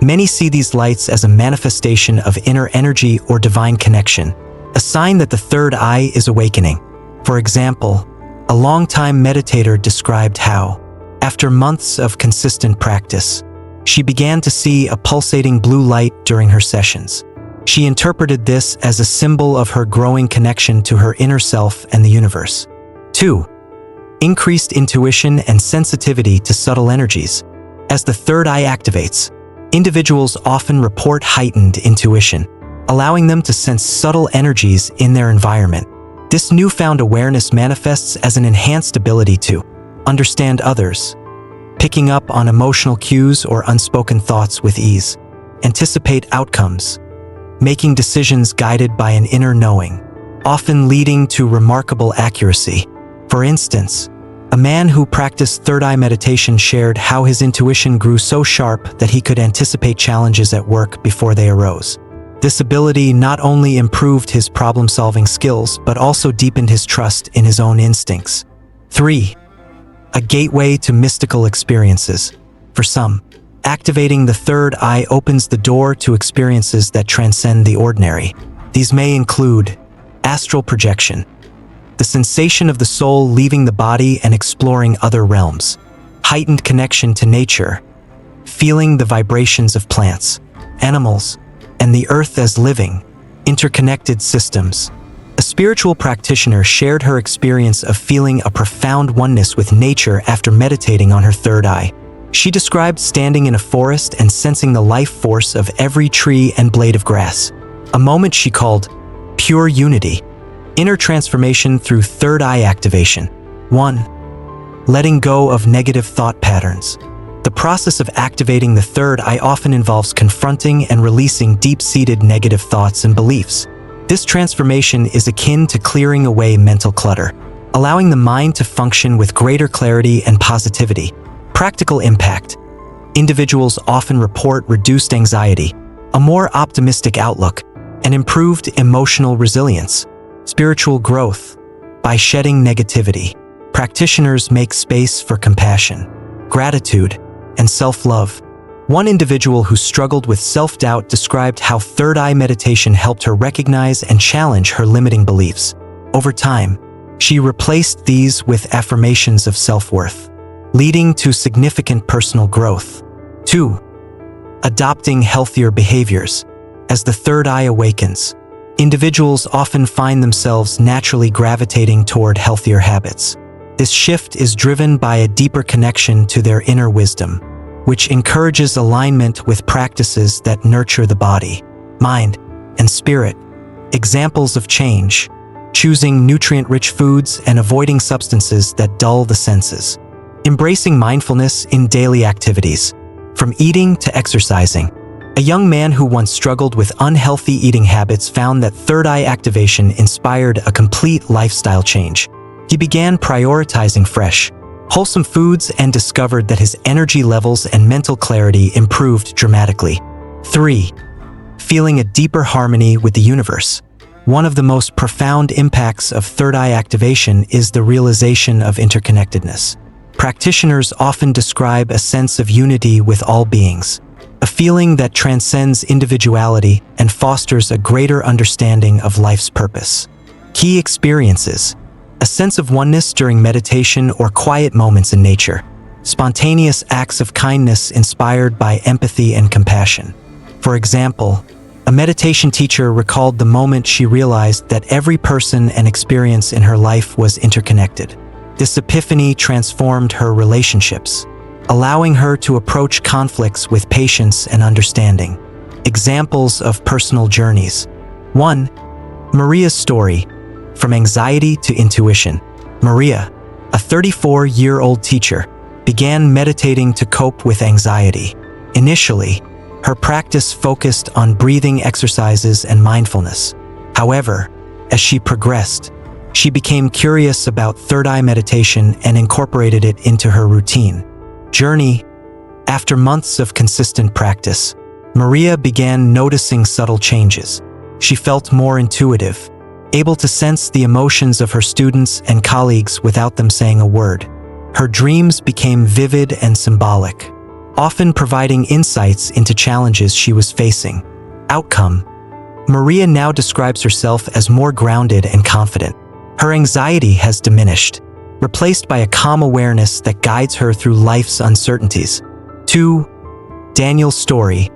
Many see these lights as a manifestation of inner energy or divine connection, a sign that the third eye is awakening. For example, a longtime meditator described how, after months of consistent practice, she began to see a pulsating blue light during her sessions. She interpreted this as a symbol of her growing connection to her inner self and the universe. 2. Increased intuition and sensitivity to subtle energies. As the third eye activates, individuals often report heightened intuition, allowing them to sense subtle energies in their environment. This newfound awareness manifests as an enhanced ability to understand others, picking up on emotional cues or unspoken thoughts with ease, anticipate outcomes, making decisions guided by an inner knowing, often leading to remarkable accuracy. For instance, a man who practiced third eye meditation shared how his intuition grew so sharp that he could anticipate challenges at work before they arose. This ability not only improved his problem-solving skills, but also deepened his trust in his own instincts. 3. A gateway to mystical experiences. For some, activating the third eye opens the door to experiences that transcend the ordinary. These may include astral projection, the sensation of the soul leaving the body and exploring other realms, heightened connection to nature, feeling the vibrations of plants, animals, and the earth as living, interconnected systems. A spiritual practitioner shared her experience of feeling a profound oneness with nature after meditating on her third eye. She described standing in a forest and sensing the life force of every tree and blade of grass, a moment she called pure unity. Inner transformation through third eye activation. 1. Letting go of negative thought patterns. The process of activating the third eye often involves confronting and releasing deep-seated negative thoughts and beliefs. This transformation is akin to clearing away mental clutter, allowing the mind to function with greater clarity and positivity. Practical impact. Individuals often report reduced anxiety, a more optimistic outlook, and improved emotional resilience. Spiritual growth. By shedding negativity, practitioners make space for compassion, gratitude, and self-love. One individual who struggled with self-doubt described how third eye meditation helped her recognize and challenge her limiting beliefs. Over time, she replaced these with affirmations of self-worth, leading to significant personal growth. 2. Adopting healthier behaviors. As the third eye awakens, individuals often find themselves naturally gravitating toward healthier habits. This shift is driven by a deeper connection to their inner wisdom, which encourages alignment with practices that nurture the body, mind, and spirit. Examples of change: choosing nutrient-rich foods and avoiding substances that dull the senses. Embracing mindfulness in daily activities, from eating to exercising. A young man who once struggled with unhealthy eating habits found that third eye activation inspired a complete lifestyle change. He began prioritizing fresh, wholesome foods and discovered that his energy levels and mental clarity improved dramatically. 3. Feeling a deeper harmony with the universe. One of the most profound impacts of third eye activation is the realization of interconnectedness. Practitioners often describe a sense of unity with all beings, a feeling that transcends individuality and fosters a greater understanding of life's purpose. Key experiences: a sense of oneness during meditation or quiet moments in nature, spontaneous acts of kindness inspired by empathy and compassion. For example, A meditation teacher recalled the moment she realized that every person and experience in her life was interconnected. This epiphany transformed her relationships, allowing her to approach conflicts with patience and understanding. Examples of personal journeys. 1. Maria's story, from anxiety to intuition. Maria, a 34-year-old teacher, began meditating to cope with anxiety. Initially, her practice focused on breathing exercises and mindfulness. However, as she progressed, she became curious about third eye meditation and incorporated it into her routine. Journey. After months of consistent practice, Maria began noticing subtle changes. She felt more intuitive, able to sense the emotions of her students and colleagues without them saying a word. Her dreams became vivid and symbolic, often providing insights into challenges she was facing. Outcome. Maria now describes herself as more grounded and confident. Her anxiety has diminished, replaced by a calm awareness that guides her through life's uncertainties. 2. Daniel's story.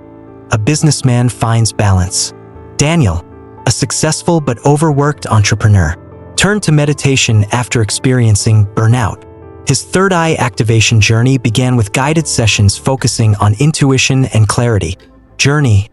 A businessman finds balance. Daniel, a successful but overworked entrepreneur, turned to meditation after experiencing burnout. His third eye activation journey began with guided sessions focusing on intuition and clarity. Journey.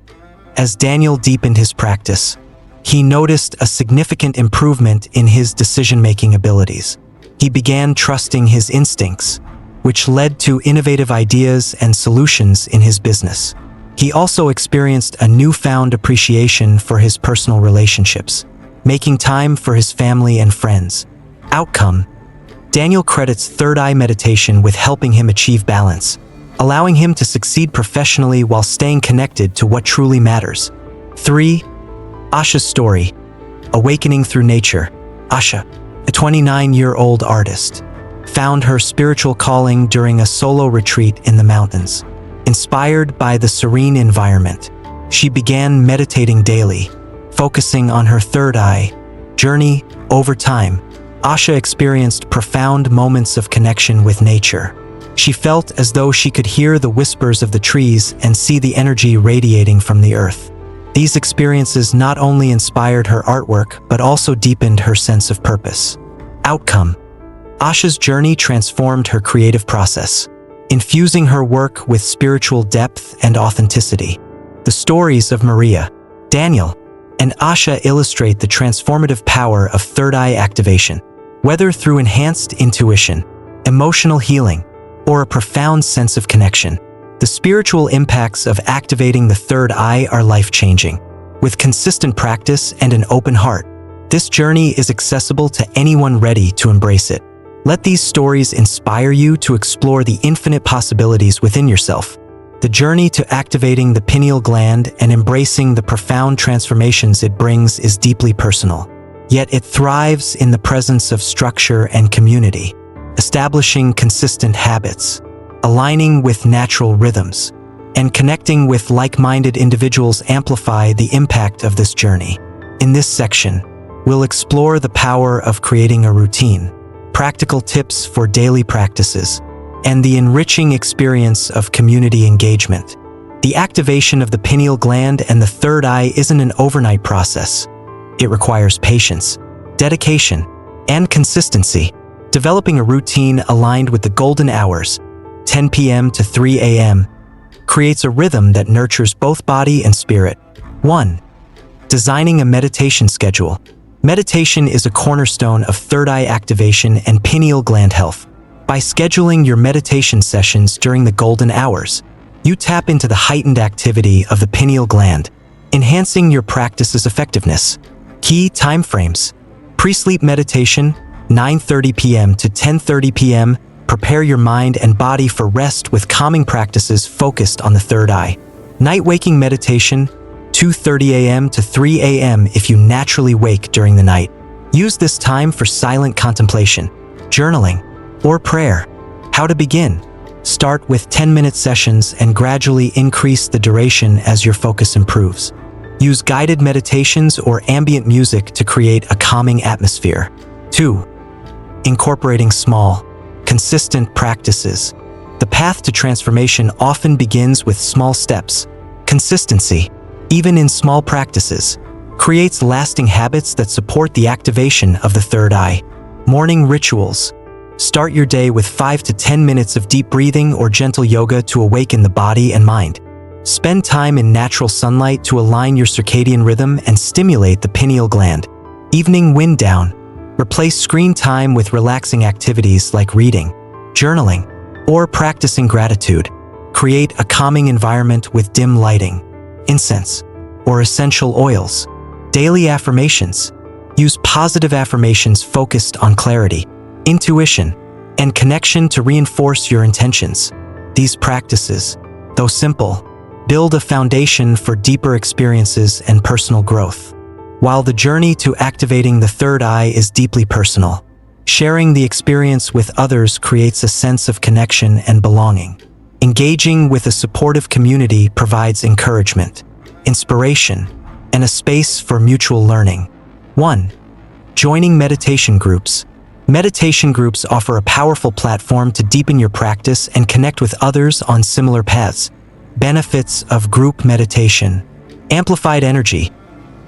As Daniel deepened his practice, he noticed a significant improvement in his decision-making abilities. He began trusting his instincts, which led to innovative ideas and solutions in his business. He also experienced a newfound appreciation for his personal relationships, making time for his family and friends. Outcome. Daniel credits third eye meditation with helping him achieve balance, allowing him to succeed professionally while staying connected to what truly matters. 3. Asha's story. Awakening through nature. Asha, a 29-year-old artist, found her spiritual calling during a solo retreat in the mountains. Inspired by the serene environment, she began meditating daily, focusing on her third eye. Journey. Over time, Asha experienced profound moments of connection with nature. She felt as though she could hear the whispers of the trees and see the energy radiating from the earth. These experiences not only inspired her artwork, but also deepened her sense of purpose. Outcome. Asha's journey transformed her creative process, infusing her work with spiritual depth and authenticity. The stories of Maria, Daniel, and Asha illustrate the transformative power of third eye activation. Whether through enhanced intuition, emotional healing, or a profound sense of connection, the spiritual impacts of activating the third eye are life-changing. With consistent practice and an open heart, this journey is accessible to anyone ready to embrace it. Let these stories inspire you to explore the infinite possibilities within yourself. The journey to activating the pineal gland and embracing the profound transformations it brings is deeply personal. Yet it thrives in the presence of structure and community, establishing consistent habits, aligning with natural rhythms, and connecting with like-minded individuals amplify the impact of this journey. In this section, we'll explore the power of creating a routine, practical tips for daily practices, and the enriching experience of community engagement. The activation of the pineal gland and the third eye isn't an overnight process. It requires patience, dedication, and consistency. Developing a routine aligned with the golden hours, 10 p.m. to 3 a.m., creates a rhythm that nurtures both body and spirit. 1. Designing a meditation schedule. Meditation is a cornerstone of third eye activation and pineal gland health. By scheduling your meditation sessions during the golden hours, you tap into the heightened activity of the pineal gland, enhancing your practice's effectiveness. Key timeframes. Pre-sleep meditation, 9:30 p.m. to 10:30 p.m. Prepare your mind and body for rest with calming practices focused on the third eye. Night waking meditation, 2:30 a.m. to 3 a.m. if you naturally wake during the night. Use this time for silent contemplation, journaling, or prayer. How to begin? Start with 10-minute sessions and gradually increase the duration as your focus improves. Use guided meditations or ambient music to create a calming atmosphere. 2. Incorporating small, consistent practices. The path to transformation often begins with small steps. Consistency. even in small practices, creates lasting habits that support the activation of the third eye. Morning rituals. Start your day with 5 to 10 minutes of deep breathing or gentle yoga to awaken the body and mind. Spend time in natural sunlight to align your circadian rhythm and stimulate the pineal gland. Evening wind down. Replace screen time with relaxing activities like reading, journaling, or practicing gratitude. Create a calming environment with dim lighting, incense, or essential oils. Daily affirmations. Use positive affirmations focused on clarity, intuition, and connection to reinforce your intentions. These practices, though simple, build a foundation for deeper experiences and personal growth. While the journey to activating the third eye is deeply personal, sharing the experience with others creates a sense of connection and belonging. Engaging with a supportive community provides encouragement, inspiration, and a space for mutual learning. 1. Joining meditation groups. Meditation groups offer a powerful platform to deepen your practice and connect with others on similar paths. Benefits of group meditation. Amplified energy.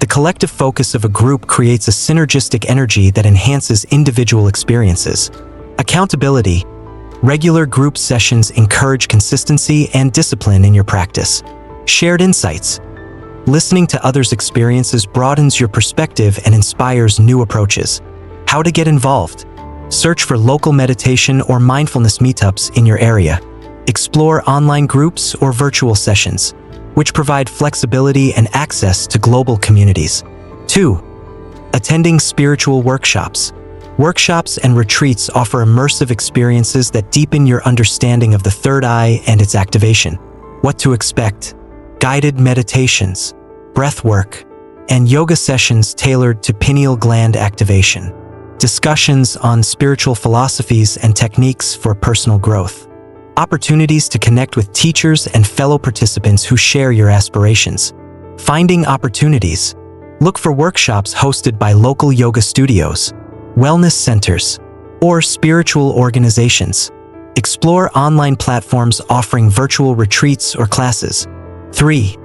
The collective focus of a group creates a synergistic energy that enhances individual experiences. Accountability. Regular group sessions encourage consistency and discipline in your practice. Shared insights. Listening to others' experiences broadens your perspective and inspires new approaches. How to get involved. Search for local meditation or mindfulness meetups in your area. Explore online groups or virtual sessions, which provide flexibility and access to global communities. 2. Attending spiritual workshops. Workshops and retreats offer immersive experiences that deepen your understanding of the third eye and its activation. What to expect. Guided meditations, breath work, and yoga sessions tailored to pineal gland activation. Discussions on spiritual philosophies and techniques for personal growth. Opportunities to connect with teachers and fellow participants who share your aspirations. Finding opportunities. Look for workshops hosted by local yoga studios, wellness centers, or spiritual organizations. Explore online platforms offering virtual retreats or classes. 3.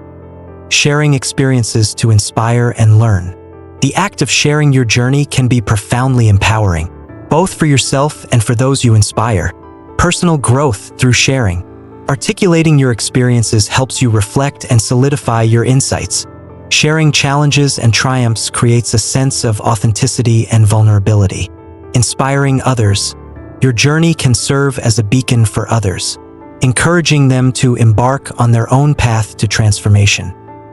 Sharing experiences to inspire and learn. The act of sharing your journey can be profoundly empowering, both for yourself and for those you inspire. Personal growth through sharing. Articulating your experiences helps you reflect and solidify your insights. Sharing challenges and triumphs creates a sense of authenticity and vulnerability. Inspiring others. Your journey can serve as a beacon for others, encouraging them to embark on their own path to transformation.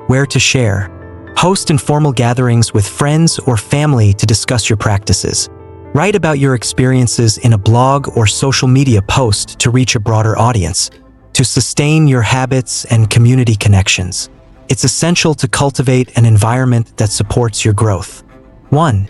Where to share. Host informal gatherings with friends or family to discuss your practices. Write about your experiences in a blog or social media post to reach a broader audience. To sustain your habits and community connections, it's essential to cultivate an environment that supports your growth. 1.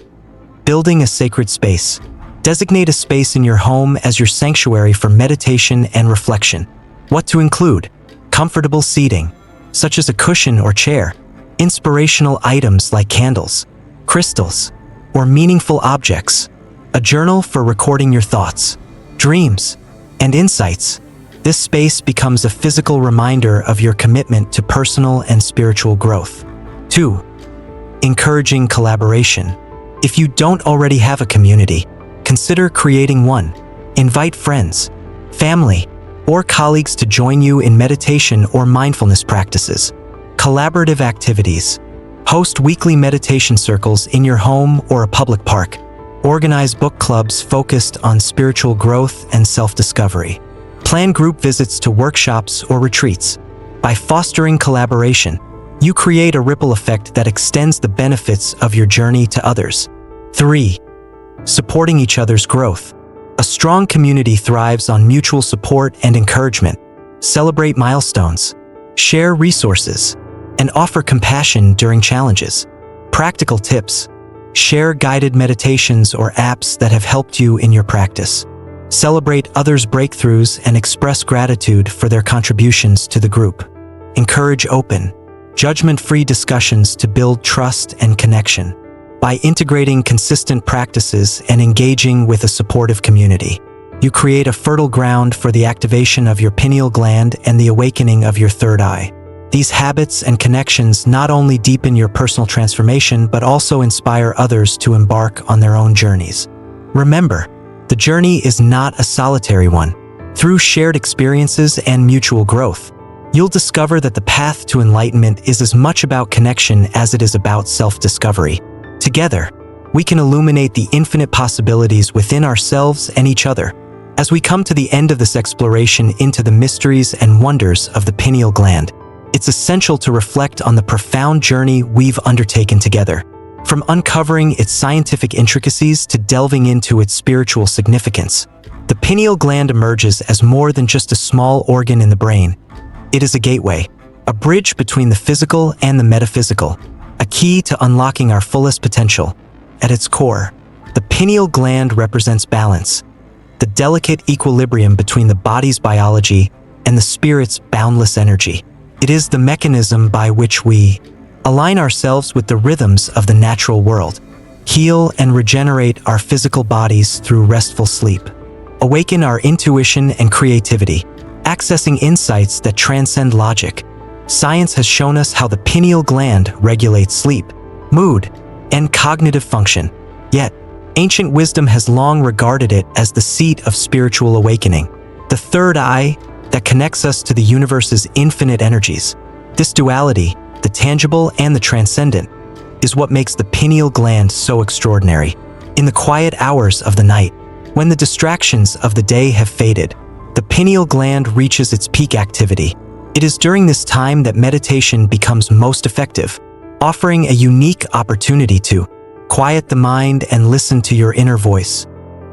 Building a sacred space. Designate a space in your home as your sanctuary for meditation and reflection. What to include. Comfortable seating, such as a cushion or chair. Inspirational items like candles, crystals, or meaningful objects. A journal for recording your thoughts, dreams, and insights. This space becomes a physical reminder of your commitment to personal and spiritual growth. 2. Encouraging collaboration. If you don't already have a community, consider creating one. Invite friends, family, or colleagues to join you in meditation or mindfulness practices. Collaborative activities. Host weekly meditation circles in your home or a public park. Organize book clubs focused on spiritual growth and self-discovery. Plan group visits to workshops or retreats. By fostering collaboration, you create a ripple effect that extends the benefits of your journey to others. 3. Supporting each other's growth. A strong community thrives on mutual support and encouragement. Celebrate milestones, share resources, and offer compassion during challenges. Practical tips. Share guided meditations or apps that have helped you in your practice. Celebrate others' breakthroughs and express gratitude for their contributions to the group. Encourage open, judgment-free discussions to build trust and connection. By integrating consistent practices and engaging with a supportive community, you create a fertile ground for the activation of your pineal gland and the awakening of your third eye. These habits and connections not only deepen your personal transformation but also inspire others to embark on their own journeys. Remember, the journey is not a solitary one. Through shared experiences and mutual growth, you'll discover that the path to enlightenment is as much about connection as it is about self-discovery. Together, we can illuminate the infinite possibilities within ourselves and each other. As we come to the end of this exploration into the mysteries and wonders of the pineal gland, it's essential to reflect on the profound journey we've undertaken together. From uncovering its scientific intricacies to delving into its spiritual significance, the pineal gland emerges as more than just a small organ in the brain. It is a gateway, a bridge between the physical and the metaphysical, a key to unlocking our fullest potential. At its core, the pineal gland represents balance, the delicate equilibrium between the body's biology and the spirit's boundless energy. It is the mechanism by which we align ourselves with the rhythms of the natural world, heal and regenerate our physical bodies through restful sleep, awaken our intuition and creativity, accessing insights that transcend logic. Science has shown us how the pineal gland regulates sleep, mood, and cognitive function. Yet, ancient wisdom has long regarded it as the seat of spiritual awakening, the third eye that connects us to the universe's infinite energies. This duality, the tangible and the transcendent, is what makes the pineal gland so extraordinary. In the quiet hours of the night, when the distractions of the day have faded, the pineal gland reaches its peak activity. It is during this time that meditation becomes most effective, offering a unique opportunity to quiet the mind and listen to your inner voice,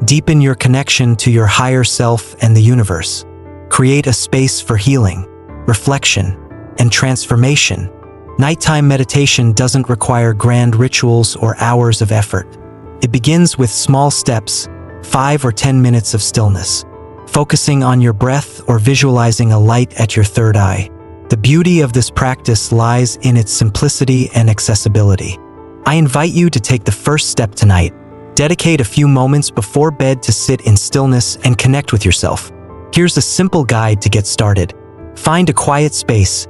deepen your connection to your higher self and the universe, create a space for healing, reflection, and transformation. Nighttime meditation doesn't require grand rituals or hours of effort. It begins with small steps, 5 or 10 minutes of stillness, focusing on your breath or visualizing a light at your third eye. The beauty of this practice lies in its simplicity and accessibility. I invite you to take the first step tonight. Dedicate a few moments before bed to sit in stillness and connect with yourself. Here's a simple guide to get started. Find a quiet space,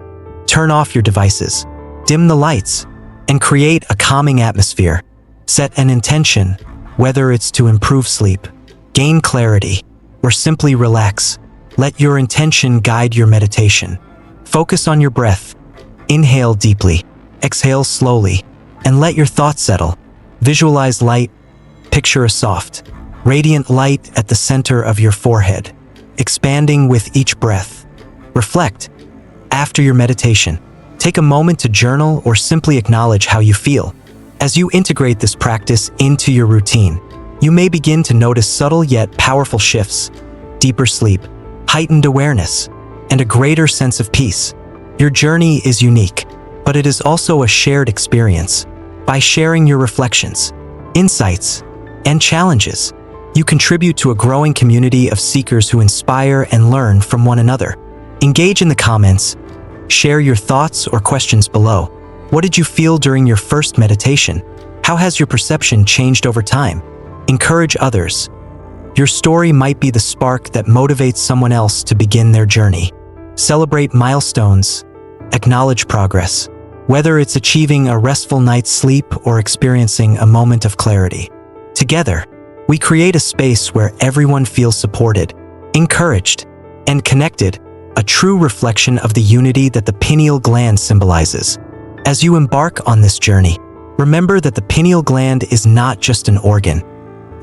turn off your devices, dim the lights, and create a calming atmosphere. Set an intention, whether it's to improve sleep, gain clarity, or simply relax. Let your intention guide your meditation. Focus on your breath. Inhale deeply, exhale slowly, and let your thoughts settle. Visualize light. Picture a soft, radiant light at the center of your forehead, expanding with each breath. Reflect. After your meditation, take a moment to journal or simply acknowledge how you feel. As you integrate this practice into your routine, you may begin to notice subtle yet powerful shifts, deeper sleep, heightened awareness, and a greater sense of peace. Your journey is unique, but it is also a shared experience. By sharing your reflections, insights, and challenges, you contribute to a growing community of seekers who inspire and learn from one another. Engage in the comments. Share your thoughts or questions below. What did you feel during your first meditation? How has your perception changed over time? Encourage others. Your story might be the spark that motivates someone else to begin their journey. Celebrate milestones. Acknowledge progress, whether it's achieving a restful night's sleep or experiencing a moment of clarity. Together, we create a space where everyone feels supported, encouraged, and connected, a true reflection of the unity that the pineal gland symbolizes. As you embark on this journey, remember that the pineal gland is not just an organ.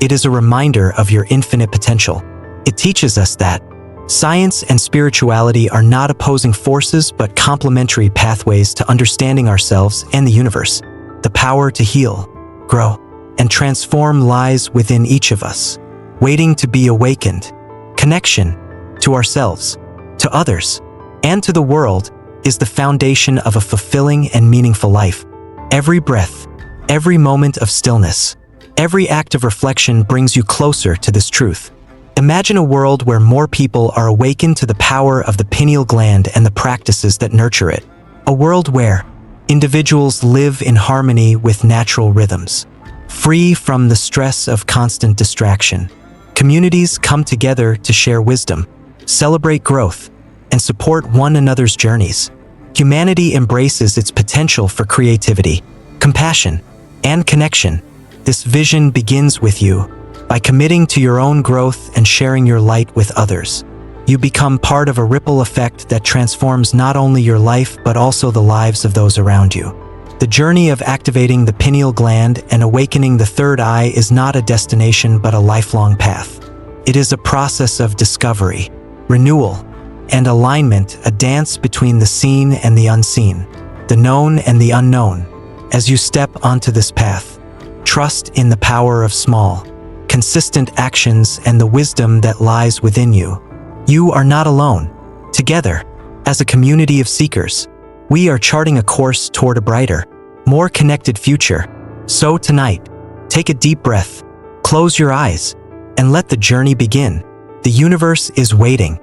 It is a reminder of your infinite potential. It teaches us that science and spirituality are not opposing forces but complementary pathways to understanding ourselves and the universe. The power to heal, grow, and transform lies within each of us, waiting to be awakened. Connection to ourselves, to others, and to the world is the foundation of a fulfilling and meaningful life. Every breath, every moment of stillness, every act of reflection brings you closer to this truth. Imagine a world where more people are awakened to the power of the pineal gland and the practices that nurture it. A world where individuals live in harmony with natural rhythms, free from the stress of constant distraction. Communities come together to share wisdom, celebrate growth, and support one another's journeys. Humanity embraces its potential for creativity, compassion, and connection. This vision begins with you. By committing to your own growth and sharing your light with others, you become part of a ripple effect that transforms not only your life but also the lives of those around you. The journey of activating the pineal gland and awakening the third eye is not a destination but a lifelong path. It is a process of discovery, renewal, and alignment, a dance between the seen and the unseen, the known and the unknown. As you step onto this path, trust in the power of small, consistent actions and the wisdom that lies within you. You are not alone. Together, as a community of seekers, we are charting a course toward a brighter, more connected future. So tonight, take a deep breath, close your eyes, and let the journey begin. The universe is waiting.